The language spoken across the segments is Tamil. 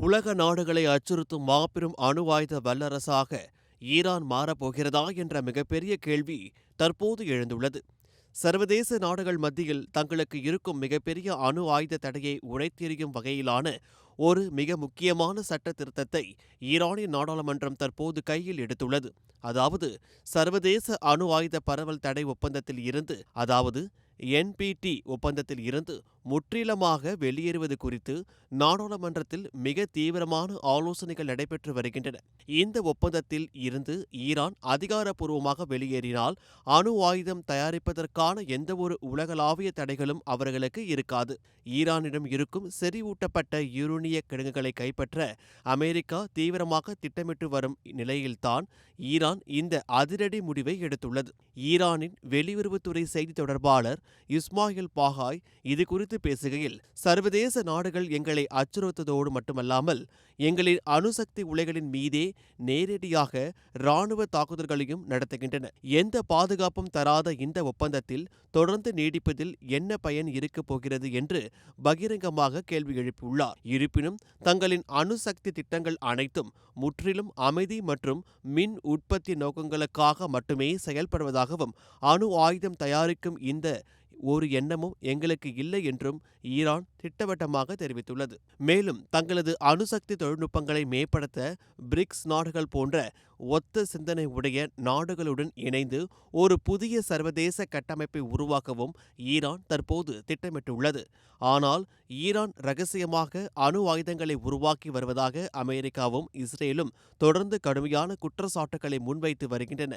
உலக நாடுகளை அச்சுறுத்தும் மாபெரும் அணு ஆயுத வல்லரசாக ஈரான் மாறப்போகிறதா என்ற மிகப்பெரிய கேள்வி தற்போது எழுந்துள்ளது. சர்வதேச நாடுகள் மத்தியில் தங்களுக்கு இருக்கும் மிகப்பெரிய அணு ஆயுத தடையை உடைத்தெறியும் வகையிலான ஒரு மிக முக்கியமான சட்ட திருத்தத்தை ஈரானிய நாடாளுமன்றம் தற்போது கையில் எடுத்துள்ளது. அதாவது சர்வதேச அணு ஆயுத பரவல் தடை ஒப்பந்தத்தில் இருந்து, அதாவது என்பிடி ஒப்பந்தத்தில் இருந்து முற்றிலுமாக வெளியேறுவது குறித்து நாடாளுமன்றத்தில் மிக தீவிரமான ஆலோசனைகள் நடைபெற்று வருகின்றன. இந்த ஒப்பந்தத்தில் இருந்து ஈரான் அதிகாரப்பூர்வமாக வெளியேறினால் அணு ஆயுதம் தயாரிப்பதற்கான எந்தவொரு உலகளாவிய தடைகளும் அவர்களுக்கு இருக்காது. ஈரானிடம் இருக்கும் செறிவூட்டப்பட்ட யுரேனிய கிடங்குகளை கைப்பற்ற அமெரிக்கா தீவிரமாக திட்டமிட்டு வரும் நிலையில்தான் ஈரான் இந்த அதிரடி முடிவை எடுத்துள்ளது. ஈரானின் வெளியுறவுத்துறை செய்தி தொடர்பாளர் இஸ்மாயில் பாகாய் இதுகுறித்து பேசுகையில், சர்வதேச நாடுகள் எங்களை அச்சுறுத்துவதோடு மட்டுமல்லாமல் எங்களின் அணுசக்தி உலைகளின் மீதே நேரடியாக இராணுவ தாக்குதல்களையும் நடத்துகின்றன. எந்த பாதுகாப்பும் தராத இந்த ஒப்பந்தத்தில் தொடர்ந்து நீடிப்பதில் என்ன பயன் இருக்கப் போகிறது என்று பகிரங்கமாக கேள்வி எழுப்பியுள்ளார். இருப்பினும் தங்களின் அணுசக்தி திட்டங்கள் அனைத்தும் முற்றிலும் அமைதி மற்றும் மின் உற்பத்தி நோக்கங்களுக்காக மட்டுமே செயல்படுவதாகவும், அணு ஆயுதம் தயாரிக்கும் இந்த ஒரு எண்ணமும் எங்களுக்கு இல்லை என்றும் ஈரான் திட்டவட்டமாக தெரிவித்துள்ளது. மேலும் தங்களது அணுசக்தி தொழில்நுட்பங்களை மேம்படுத்த பிரிக்ஸ் நாடுகள் போன்ற ஒத்த சிந்தனை உடைய நாடுகளுடன் இணைந்து ஒரு புதிய சர்வதேச கட்டமைப்பை உருவாக்கவும் ஈரான் தற்போது திட்டமிட்டுள்ளது. ஆனால் ஈரான் ரகசியமாக அணு ஆயுதங்களை உருவாக்கி வருவதாக அமெரிக்காவும் இஸ்ரேலும் தொடர்ந்து கடுமையான குற்றச்சாட்டுகளை முன்வைத்து வருகின்றன.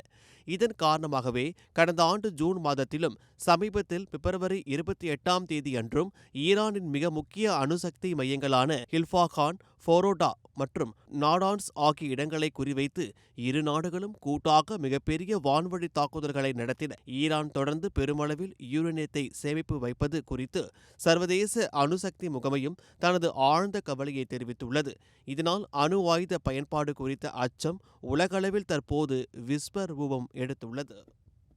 இதன் காரணமாகவே கடந்த ஆண்டு ஜூன் மாதத்திலும் சமீபத்தில் பிப்ரவரி 28ஆம் தேதி அன்றும் ஈரானின் மிக முக்கிய அணுசக்தி மையங்களான ஹில்ஃபாகான், ஃபோரோடா மற்றும் நாடான்ஸ் ஆகிய இடங்களை குறிவைத்து இரு நாடுகளும் கூட்டாக மிகப்பெரிய வான்வழி தாக்குதல்களை நடத்தின. ஈரான் தொடர்ந்து பெருமளவில் யுரேனியத்தை சேமிப்பு வைப்பது குறித்து சர்வதேச அணுசக்தி முகமையும் தனது ஆழ்ந்த கவலையை தெரிவித்துள்ளது. இதனால் அணு ஆயுத பயன்பாடு குறித்த அச்சம் உலகளவில் தற்போது விஸ்வரூபம் எடுத்துள்ளது.